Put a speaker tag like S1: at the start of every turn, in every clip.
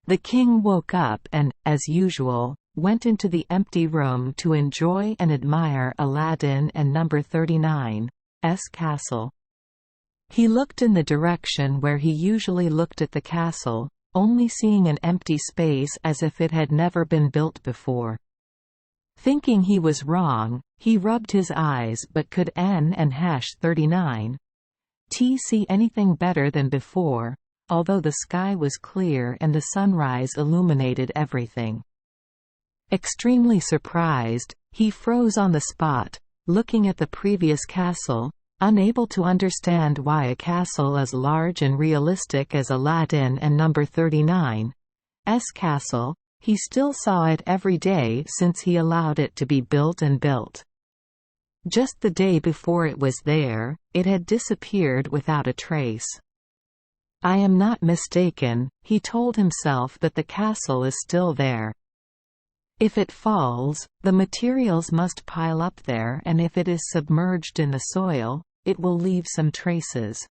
S1: The king woke up and, as usual, went into the empty room to enjoy and admire Aladdin and number 39's castle. He looked in the direction where he usually looked at the castle, only seeing an empty space as if it had never been built before. Thinking he was wrong, he rubbed his eyes, but could N and #39 see anything better than before, although the sky was clear and the sunrise illuminated everything. Extremely surprised, he froze on the spot, looking at the previous castle, unable to understand why a castle as large and realistic as Aladdin and number 39's castle. He still saw it every day since he allowed it to be built and built. Just the day before it was there, it had disappeared without a trace. I am not mistaken, he told himself, that the castle is still there. If it falls, the materials must pile up there, and if it is submerged in the soil, it will leave some traces.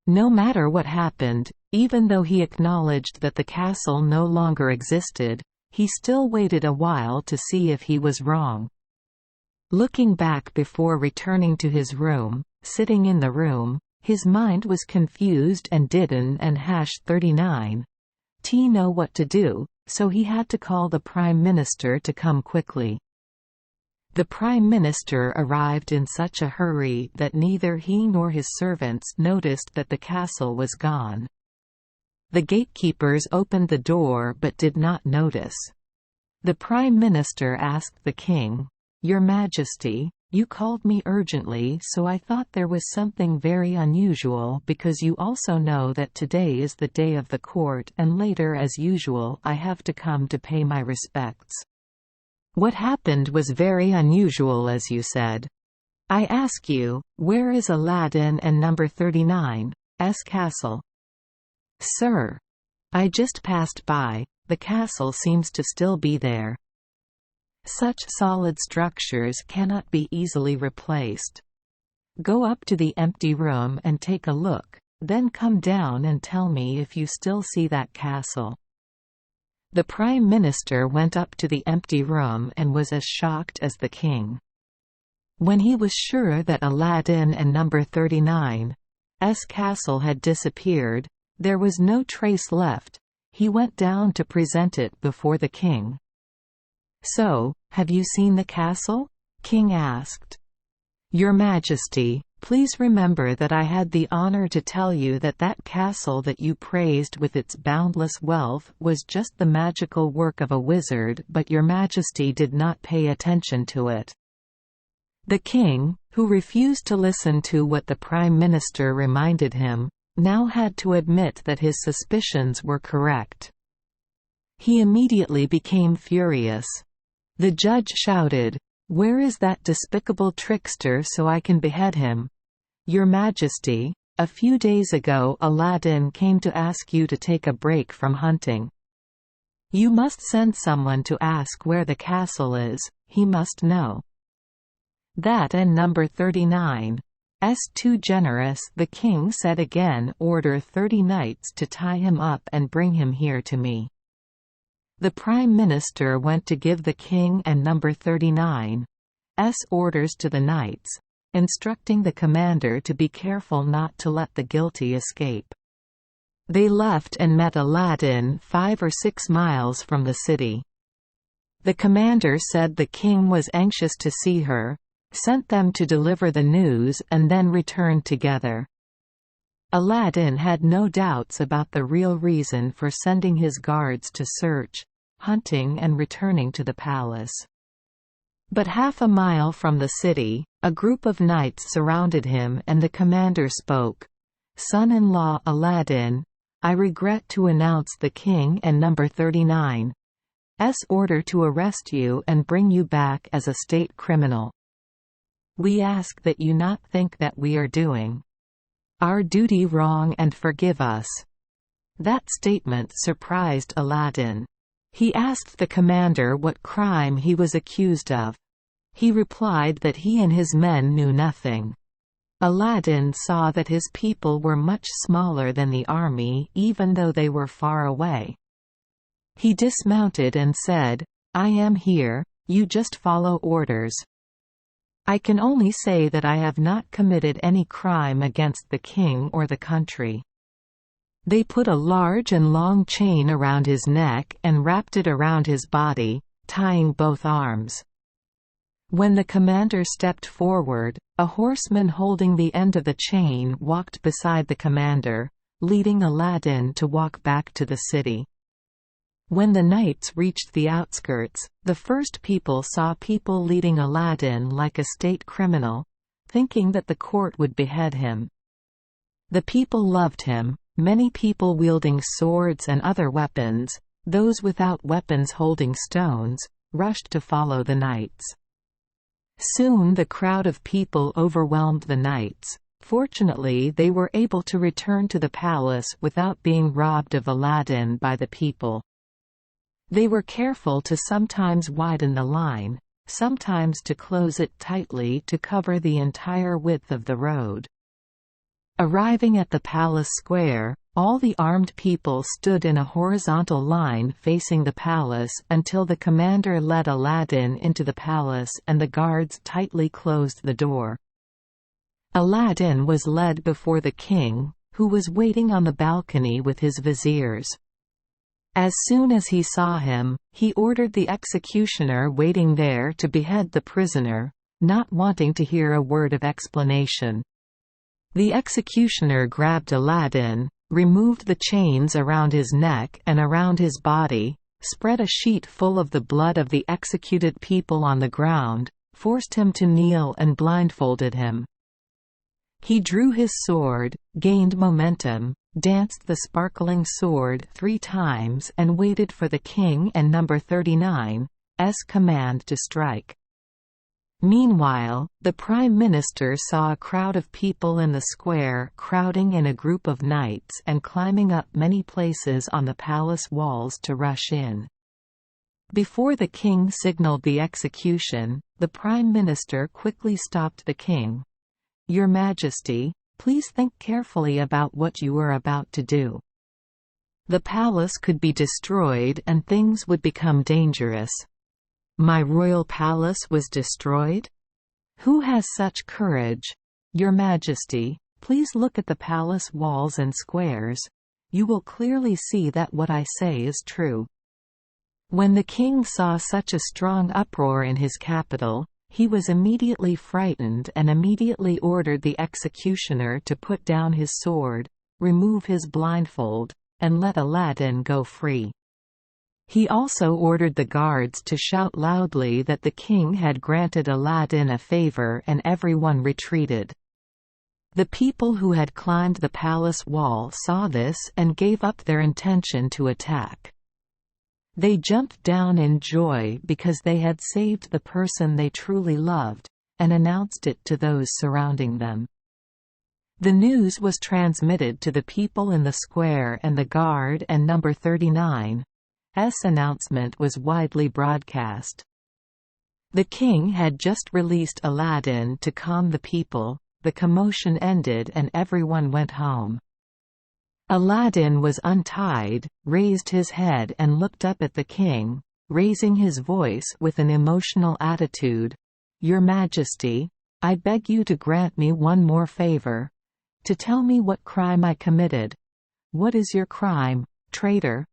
S1: No matter what happened, even though he acknowledged that the castle no longer existed, he still waited a while to see if he was wrong. Looking back before returning to his room, sitting in the room, his mind was confused and didn't and #39 know what to do, so he had to call the Prime Minister to come quickly. The Prime Minister arrived in such a hurry that neither he nor his servants noticed that the castle was gone. The gatekeepers opened the door but did not notice. The Prime Minister asked the king, "Your Majesty, you called me urgently, so I thought there was something very unusual, because you also know that today is the day of the court and later, as usual, I have to come to pay my respects. What happened was very unusual, as you said. I ask you, where is Aladdin and number 39's castle?" "Sir, I just passed by. The castle seems to still be there. Such solid structures cannot be easily replaced. Go up to the empty room and take a look, then come down and tell me if you still see that castle." The Prime Minister went up to the empty room and was as shocked as the king. When he was sure that Aladdin and number 39's castle had disappeared, there was no trace left. He went down to present it before the king. "So, have you seen the castle?" King asked. "Your Majesty, please remember that I had the honor to tell you that that castle that you praised with its boundless wealth was just the magical work of a wizard, but your Majesty did not pay attention to it." The king, who refused to listen to what the Prime Minister reminded him, now had to admit that his suspicions were correct. He immediately became furious. The judge shouted, "Where is that despicable trickster so I can behead him? Your Majesty, a few days ago Aladdin came to ask you to take a break from hunting. You must send someone to ask where the castle is, he must know. That and number 39's too generous." The king said again, "Order 30 knights to tie him up and bring him here to me." The Prime Minister went to give the king and number 39's orders to the knights, instructing the commander to be careful not to let the guilty escape. They left and met Aladdin 5 or 6 miles from the city. The commander said the king was anxious to see her, sent them to deliver the news, and then returned together. Aladdin had no doubts about the real reason for sending his guards to search, hunting and returning to the palace. But half a mile from the city, a group of knights surrounded him and the commander spoke. "Son-in-law Aladdin, I regret to announce the king and number 39's order to arrest you and bring you back as a state criminal. We ask that you not think that we are doing our duty wrong and forgive us." That statement surprised Aladdin. He asked the commander what crime he was accused of. He replied that he and his men knew nothing. Aladdin saw that his people were much smaller than the army, even though they were far away. He dismounted and said, "I am here, you just follow orders. I can only say that I have not committed any crime against the king or the country." They put a large and long chain around his neck and wrapped it around his body, tying both arms. When the commander stepped forward, a horseman holding the end of the chain walked beside the commander, leading Aladdin to walk back to the city. When the knights reached the outskirts, the first people saw people leading Aladdin like a state criminal, thinking that the court would behead him. The people loved him, many people wielding swords and other weapons, those without weapons holding stones, rushed to follow the knights. Soon the crowd of people overwhelmed the knights. Fortunately, they were able to return to the palace without being robbed of Aladdin by the people. They were careful to sometimes widen the line, sometimes to close it tightly to cover the entire width of the road. Arriving at the palace square, all the armed people stood in a horizontal line facing the palace until the commander led Aladdin into the palace and the guards tightly closed the door. Aladdin was led before the king, who was waiting on the balcony with his viziers. As soon as he saw him, he ordered the executioner waiting there to behead the prisoner, not wanting to hear a word of explanation. The executioner grabbed Aladdin, removed the chains around his neck and around his body, spread a sheet full of the blood of the executed people on the ground, forced him to kneel and blindfolded him. He drew his sword, gained momentum, danced the sparkling sword 3 times and waited for the king and number 39's command to strike. Meanwhile, the Prime Minister saw a crowd of people in the square crowding in a group of knights and climbing up many places on the palace walls to rush in. Before the king signaled the execution, the Prime Minister quickly stopped the king. "Your Majesty, please think carefully about what you are about to do. The palace could be destroyed and things would become dangerous." "My royal palace was destroyed? Who has such courage? Your Majesty, please look at the palace walls and squares. You will clearly see that what I say is true." When the king saw such a strong uproar in his capital, he was immediately frightened and immediately ordered the executioner to put down his sword, remove his blindfold, and let Aladdin go free. He also ordered the guards to shout loudly that the king had granted Aladdin a favor and everyone retreated. The people who had climbed the palace wall saw this and gave up their intention to attack. They jumped down in joy because they had saved the person they truly loved, and announced it to those surrounding them. The news was transmitted to the people in the square and the guard and number 39's announcement was widely broadcast. The king had just released Aladdin to calm the people, the commotion ended and everyone went home. Aladdin was untied, raised his head and looked up at the king, raising his voice with an emotional attitude. "Your Majesty, I beg you to grant me one more favor. To tell me what crime I committed." "What is your crime, traitor?"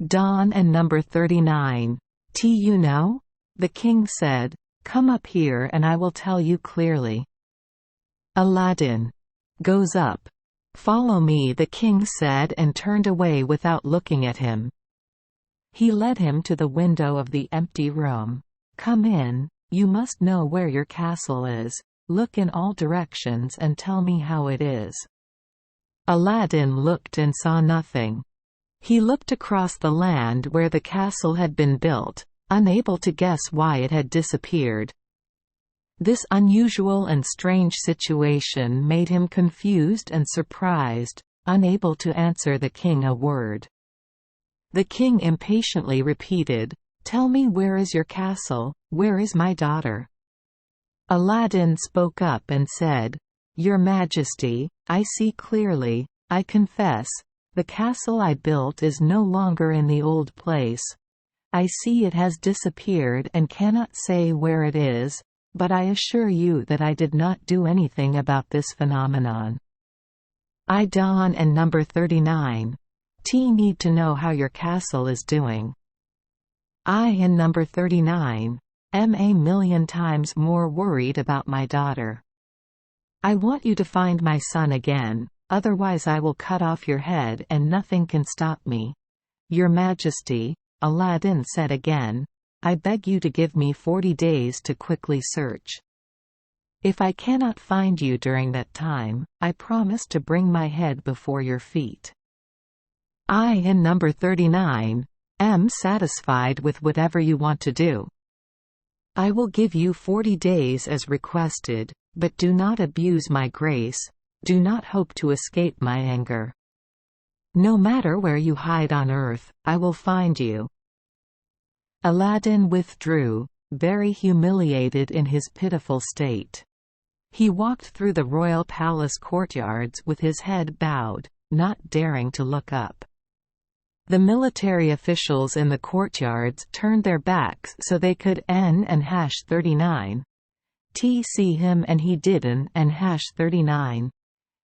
S1: Don and number 39's. "You know?" the king said. "Come up here and I will tell you clearly." Aladdin goes up. "Follow me," the king said and turned away without looking at him. He led him to the window of the empty room. "Come in, you must know where your castle is. Look in all directions and tell me how it is." Aladdin looked and saw nothing. He looked across the land where the castle had been built, unable to guess why it had disappeared. This unusual and strange situation made him confused and surprised, unable to answer the king a word. The king impatiently repeated, "Tell me, where is your castle, where is my daughter?" Aladdin spoke up and said, "Your Majesty, I see clearly, I confess. The castle I built is no longer in the old place. I see it has disappeared and cannot say where it is, but I assure you that I did not do anything about this phenomenon. I Don and number 39. T need to know how your castle is doing. I and number 39. Am a million times more worried about my daughter. I want you to find my son again, otherwise I will cut off your head and nothing can stop me. Your Majesty, Aladdin said again, I beg you to give me 40 days to quickly search. If I cannot find you during that time, I promise to bring my head before your feet. I and number 39. Am satisfied with whatever you want to do. I will give you 40 days as requested, but do not abuse my grace, do not hope to escape my anger. No matter where you hide on earth, I will find you. Aladdin withdrew, very humiliated in his pitiful state. He walked through the royal palace courtyards with his head bowed, not daring to look up. The military officials in the courtyards turned their backs so they could N and #39. T see him and he didn't and #39.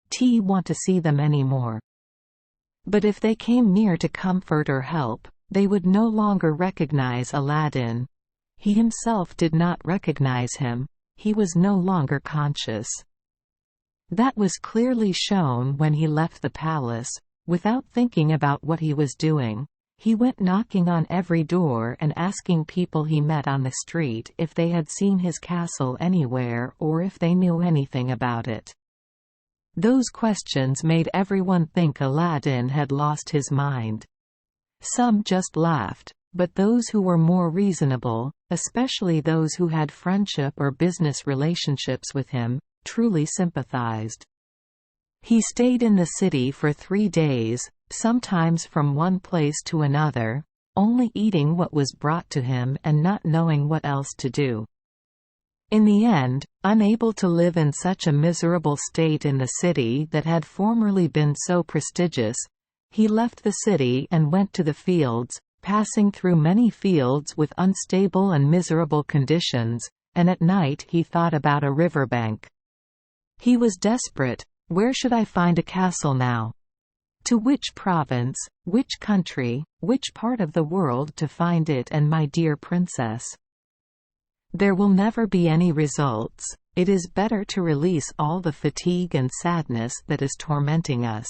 S1: T want to see them anymore. But if they came near to comfort or help, they would no longer recognize Aladdin. He himself did not recognize him. He was no longer conscious. That was clearly shown when he left the palace. Without thinking about what he was doing, he went knocking on every door and asking people he met on the street if they had seen his castle anywhere or if they knew anything about it. Those questions made everyone think Aladdin had lost his mind. Some just laughed, but those who were more reasonable, especially those who had friendship or business relationships with him, truly sympathized. He stayed in the city for 3 days, sometimes from one place to another, only eating what was brought to him and not knowing what else to do. In the end, unable to live in such a miserable state in the city that had formerly been so prestigious, he left the city and went to the fields, passing through many fields with unstable and miserable conditions, and at night he thought about a riverbank. He was desperate. Where should I find a castle now? To which province, which country, which part of the world to find it and my dear princess? There will never be any results. It is better to release all the fatigue and sadness that is tormenting us.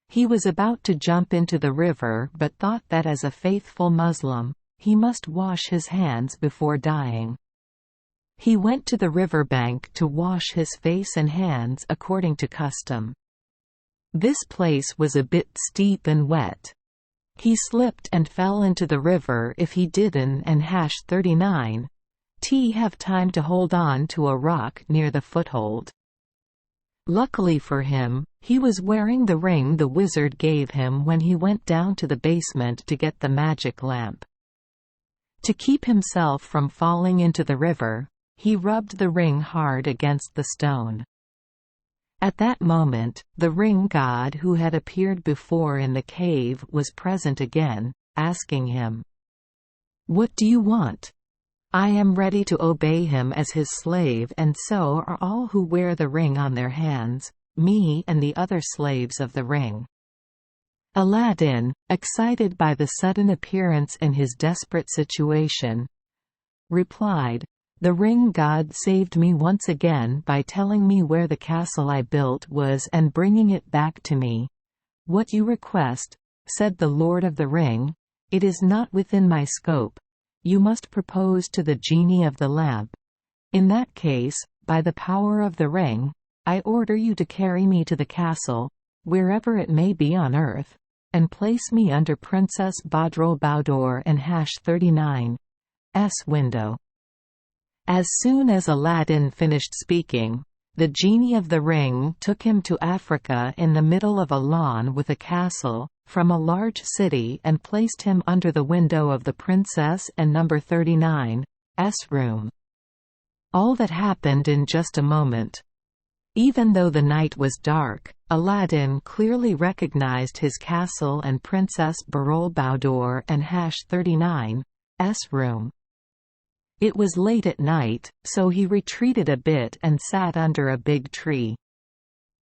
S1: He was about to jump into the river but thought that as a faithful Muslim, he must wash his hands before dying. He went to the riverbank to wash his face and hands according to custom. This place was a bit steep and wet. He slipped and fell into the river. If he didn't and #39, T have time to hold on to a rock near the foothold. Luckily for him, he was wearing the ring the wizard gave him when he went down to the basement to get the magic lamp. To keep himself from falling into the river, he rubbed the ring hard against the stone. At that moment, the ring god who had appeared before in the cave was present again, asking him, "What do you want?" "I am ready to obey him as his slave, and so are all who wear the ring on their hands, me and the other slaves of the ring." Aladdin, excited by the sudden appearance in his desperate situation, replied, "The ring god saved me once again by telling me where the castle I built was and bringing it back to me." "What you request," said the Lord of the Ring, "it is not within my scope. You must propose to the genie of the lamp. In that case, by the power of the ring, I order you to carry me to the castle, wherever it may be on earth, and place me under Princess Badroulbadour and #39's window." As soon as Aladdin finished speaking, the genie of the ring took him to Africa in the middle of a lawn with a castle, from a large city, and placed him under the window of the princess and number 39's room. All that happened in just a moment. Even though the night was dark, Aladdin clearly recognized his castle and Princess Boudoir and #39's room. It was late at night, so he retreated a bit and sat under a big tree.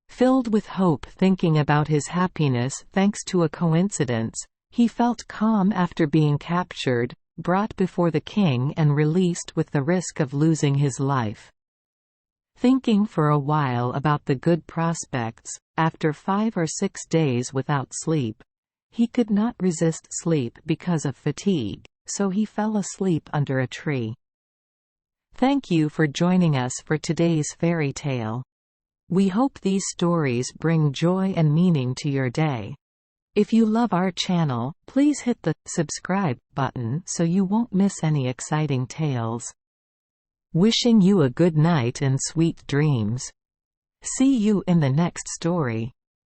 S1: Filled with hope, thinking about his happiness thanks to a coincidence, he felt calm after being captured, brought before the king and released with the risk of losing his life. Thinking for a while about the good prospects, after 5 or 6 days without sleep, he could not resist sleep because of fatigue, so he fell asleep under a tree. Thank you for joining us for today's fairy tale. We hope these stories bring joy and meaning to your day. If you love our channel, please hit the subscribe button so you won't miss any exciting tales. Wishing you a good night and sweet dreams. See you in the next story.